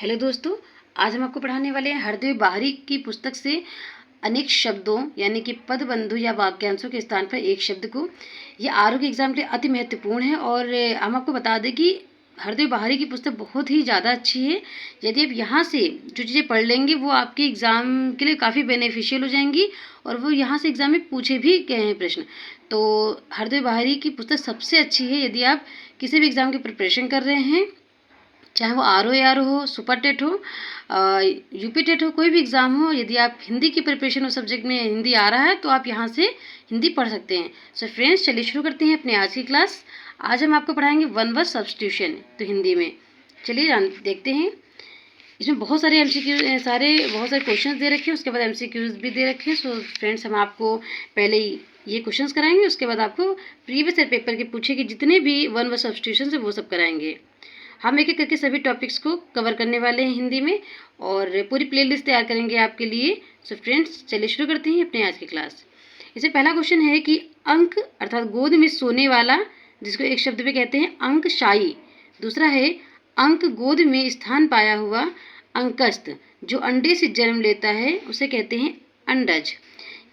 Hello दोस्तों, आज हम आपको पढ़ाने वाले हैं हरदेव बाहरी की पुस्तक से अनेक शब्दों यानी कि पदबंधों या वाक्यांशों के स्थान पर एक शब्द को। ये आरओ के एग्जाम के लिए अति महत्वपूर्ण है और हम आपको बता दें कि हरदेव बाहरी की पुस्तक बहुत ही ज़्यादा अच्छी है। यदि आप यहाँ से जो चीज़ें पढ़ लेंगे वो आपके एग्ज़ाम के लिए काफ़ी बेनिफिशियल हो जाएंगी और वो यहाँ से एग्ज़ाम में पूछे भी गए हैं प्रश्न। तो हरदेव बाहरी की पुस्तक सबसे अच्छी है यदि आप किसी भी एग्ज़ाम की प्रिपरेशन कर रहे हैं, चाहे वो आर हो, सुपर टेट हो, यूपी टेट हो, कोई भी एग्ज़ाम हो। यदि आप हिंदी की प्रिपरेशन हो, सब्जेक्ट में हिंदी आ रहा है तो आप यहाँ से हिंदी पढ़ सकते हैं। सो फ्रेंड्स, चलिए शुरू करते हैं अपने आज की क्लास। आज हम आपको पढ़ाएंगे वन वर्ड सब्स्टिट्यूशन, तो हिंदी में चलिए देखते हैं। इसमें बहुत सारे बहुत सारे क्वेश्चंस दे रखे हैं, उसके बाद एमसीक्यूज भी दे रखे हैं। सो फ्रेंड्स, हम आपको पहले ये क्वेश्चंस कराएंगे, उसके बाद आपको प्रीवियस ईयर पेपर के पूछे कि जितने भी वन वर्ड सब्स्टिट्यूशन है वो सब कराएंगे। हम एक एक करके सभी टॉपिक्स को कवर करने वाले हैं हिंदी में और पूरी प्लेलिस्ट तैयार करेंगे आपके लिए। सो फ्रेंड्स, चलिए शुरू करते हैं अपने आज की क्लास। इसमें पहला क्वेश्चन है कि अंक अर्थात गोद में सोने वाला, जिसको एक शब्द में कहते हैं अंकशायी। दूसरा है अंक गोद में स्थान पाया हुआ अंकस्त, जो अंडे से जन्म लेता है उसे कहते हैं अंडज।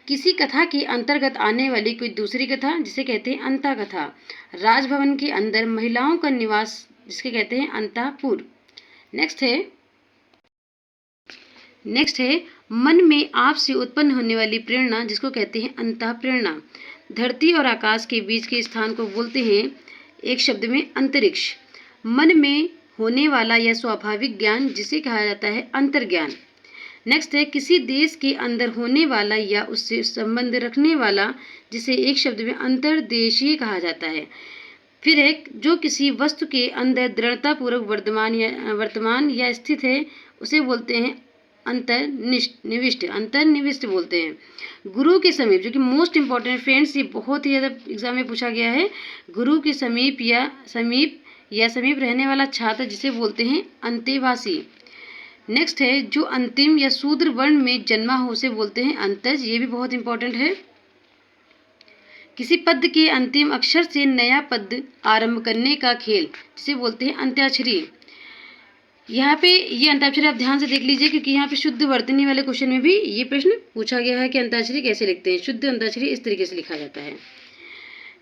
किसी कथा के अंतर्गत आने वाली कोई दूसरी कथा जिसे कहते हैं अंता कथा। राजभवन के अंदर महिलाओं का निवास जिसके कहते हैं अंतःपुर। नेक्स्ट है मन में आप से उत्पन्न होने वाली प्रेरणा जिसको कहते हैं अंतःप्रेरणा। धरती और आकाश के बीच के स्थान को बोलते हैं एक शब्द में अंतरिक्ष। मन में होने वाला यह स्वाभाविक ज्ञान जिसे कहा जाता है अंतर्ज्ञान। नेक्स्ट है किसी देश के अंदर होने वाला या उससे संबंध रखने वाला जिसे एक शब्द में अंतर्देशीय कहा जाता है। फिर है जो किसी वस्तु के अंदर दृढ़तापूर्वक वर्तमान या स्थित है उसे बोलते हैं अंतर्निविष्ट बोलते हैं। गुरु के समीप, जो कि मोस्ट इंपॉर्टेंट फ्रेंड्स, ये बहुत ही ज़्यादा एग्जाम में पूछा गया है। गुरु के समीप समीप रहने वाला छात्र जिसे बोलते हैं अंतेवासी। नेक्स्ट है जो अंतिम या शूद्र वर्ण में जन्मा हो उसे बोलते हैं अंतज, ये भी बहुत इंपॉर्टेंट है। किसी पद के अंतिम अक्षर से नया पद आरंभ करने का खेल जिसे बोलते हैं अंत्याक्षरी। यहाँ पे ये अंत्याक्षरी आप ध्यान से देख लीजिए क्योंकि यहाँ पे शुद्ध वर्तनी वाले क्वेश्चन में भी ये प्रश्न पूछा गया है कि अंत्याक्षरी कैसे लिखते हैं। शुद्ध अंत्याक्षरी इस तरीके से लिखा जाता है।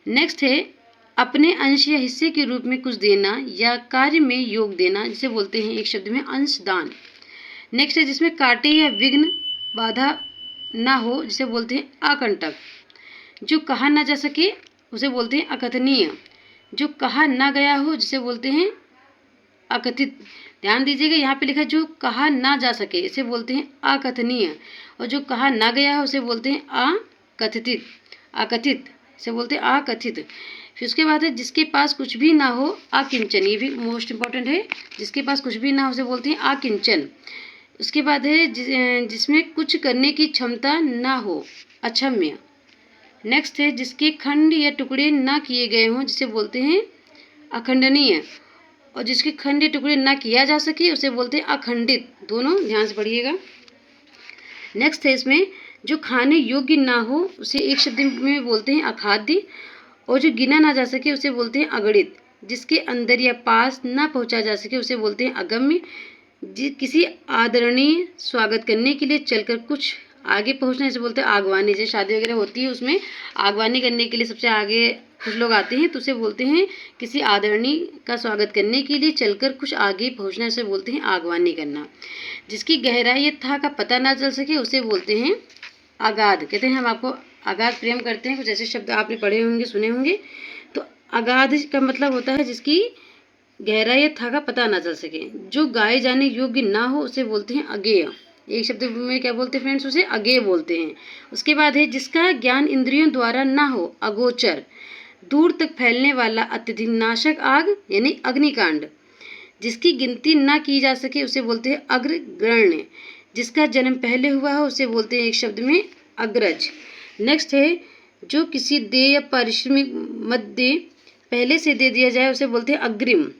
नेक्स्ट है अपने अंश या हिस्से के रूप में कुछ देना या कार्य में योग देना जिसे बोलते हैं एक शब्द में अंशदान। नेक्स्ट है जिसमें कांटे या विघ्न बाधा ना हो जिसे बोलते हैं अकंटक। जो कहा ना जा सके उसे बोलते हैं अकथनीय। जो कहा ना गया हो जिसे बोलते हैं अकथित। ध्यान दीजिएगा, यहाँ पे लिखा जो कहा ना जा सके इसे बोलते हैं अकथनीय और जो कहा ना गया हो उसे बोलते हैं अकथित इसे बोलते हैं अकथित। फिर उसके बाद है जिसके पास कुछ भी ना हो अकिंचन, ये भी मोस्ट इंपॉर्टेंट है। जिसके पास कुछ भी ना हो उसे बोलते हैं अकिंचन। उसके बाद है जिसमें कुछ करने की क्षमता ना हो अक्षम्य। नेक्स्ट है जिसके खंड या टुकड़े ना किए गए हों जिसे बोलते हैं अखंडनीय और जिसके खंड या टुकड़े ना किया जा सके उसे बोलते हैं अखंडित। दोनों ध्यान से पढ़िएगा। नेक्स्ट है इसमें जो खाने योग्य ना हो उसे एक शब्द में बोलते हैं अखाद्य और जो गिना ना जा सके उसे बोलते हैं अगणित। जिसके अंदर या पास ना पहुंचा जा सके उसे बोलते हैं अगम्य। किसी आदरणीय स्वागत करने के लिए चलकर कुछ आगे पहुंचने से बोलते हैं आगवानी। जैसे शादी वगैरह होती है उसमें आगवानी करने के लिए सबसे आगे कुछ लोग आते हैं तो उसे बोलते हैं किसी आदरणीय का स्वागत करने के लिए चलकर कुछ आगे पहुंचने से बोलते हैं आगवानी करना। जिसकी गहराई या था का पता ना चल सके उसे बोलते हैं अगाध। कहते हैं हम आपको अगाध प्रेम करते हैं, कुछ ऐसे शब्द आपने पढ़े होंगे सुने होंगे। तो अगाध का मतलब होता है जिसकी गहराई या था का पता ना चल सके। जो गाए जाने योग्य ना हो उसे बोलते हैं अगेय। एक शब्द में क्या बोलते हैं फ्रेंड्स, उसे अगेय बोलते हैं। उसके बाद है जिसका ज्ञान इंद्रियों द्वारा ना हो अगोचर। दूर तक फैलने वाला अत्यधिक नाशक आग यानी अग्निकांड। जिसकी गिनती ना की जा सके उसे बोलते हैं अग्रगण्य। जिसका जन्म पहले हुआ हो उसे बोलते हैं एक शब्द में अग्रज। नेक्स्ट है जो किसी देय या पारिश्रमिक मध्य पहले से दे दिया जाए उसे बोलते हैं अग्रिम।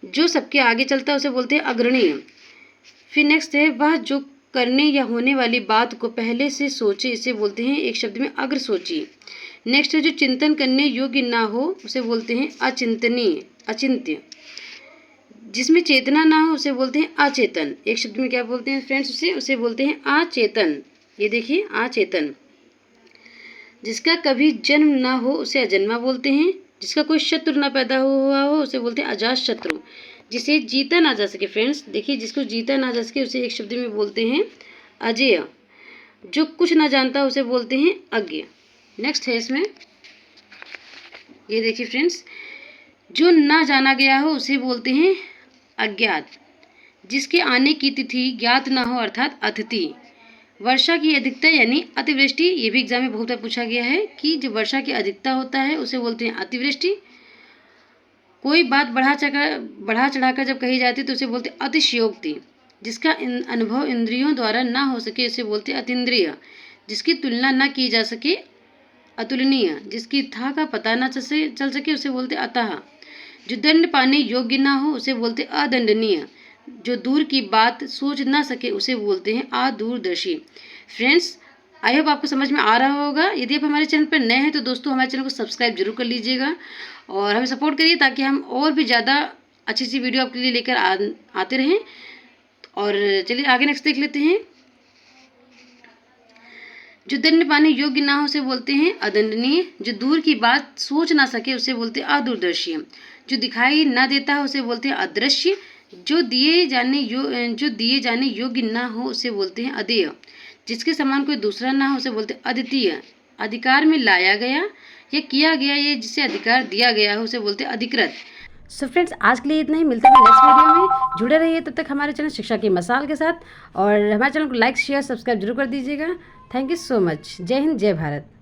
जो सबके आगे चलता है उसे बोलते हैं अग्रणीय। फिर नेक्स्ट है वह जो करने या होने वाली बात को पहले से सोचे इसे बोलते हैं एक शब्द में अग्र सोची। नेक्स्ट है जो चिंतन करने योग्य ना हो उसे बोलते हैं अचिंतनीय अचिंत्य। जिसमें चेतना ना हो उसे बोलते हैं अचेतन। एक शब्द में क्या बोलते हैं फ्रेंड्स, उसे बोलते हैं अचेतन। ये देखिए अचेतन। जिसका कभी जन्म ना हो उसे अजन्मा बोलते हैं। जिसका कोई शत्रु ना पैदा हुआ हो उसे बोलते हैं अजात शत्रु। जिसे जीता ना जा सके फ्रेंड्स, देखिए जिसको जीता ना जा सके उसे एक शब्द में बोलते हैं अजेय। जो कुछ ना जानता उसे बोलते हैं अज्ञ। नेक्स्ट है इसमें, ये देखिए फ्रेंड्स, जो ना जाना गया हो उसे बोलते हैं अज्ञात। जिसके आने की तिथि ज्ञात ना हो अर्थात अतिथि। वर्षा की अधिकता यानी अतिवृष्टि, ये भी एग्जाम में बहुत बार पूछा गया है कि जो वर्षा की अधिकता होता है उसे बोलते हैं अतिवृष्टि। कोई बात बढ़ा चढ़ाकर जब कही जाती है तो उसे बोलते हैं अतिशयोक्ति। जिसका अनुभव इंद्रियों द्वारा ना हो सके उसे बोलते हैं अतीन्द्रिय। जिसकी तुलना ना की जा सके अतुलनीय। जिसकी था का पता ना चल सके उसे बोलते अतः। जो दंड पाने योग्य ना हो उसे बोलते अदंडनीय। जो दूर की बात सोच ना सके उसे बोलते हैं अदूरदर्शी। फ्रेंड्स, आई होप आपको समझ में आ रहा होगा। यदि आप हमारे चैनल पर नए हैं तो दोस्तों हमारे चैनल को सब्सक्राइब जरूर कर लीजिएगा और हमें सपोर्ट करिए ताकि हम और भी ज़्यादा अच्छी सी वीडियो आपके लिए लेकर आते रहें। और चलिए आगे नेक्स्ट देख लेते हैं। जो दंड पाने योग्य ना हो उसे बोलते हैं अदंडनीय। जो दूर की बात सोच ना सके उसे बोलते हैं अदूरदर्शी। जो दिखाई ना देता है उसे बोलते हैं अदृश्य। जो दिए जाने योग्य ना हो उसे बोलते हैं अदेय। जिसके समान कोई दूसरा ना हो उसे बोलते हैं अद्वितीय। अधिकार में लाया गया या किया गया ये जिसे अधिकार दिया गया है उसे बोलते हैं अधिकृत। सो फ्रेंड्स, आज के लिए इतना ही। मिलते हैं नेक्स्ट वीडियो में। जुड़े रहिए तब तक हमारे चैनल शिक्षा की मसाल के साथ और हमारे चैनल को लाइक शेयर सब्सक्राइब जरूर कर दीजिएगा। Thank you so much. जय हिंद, जय भारत।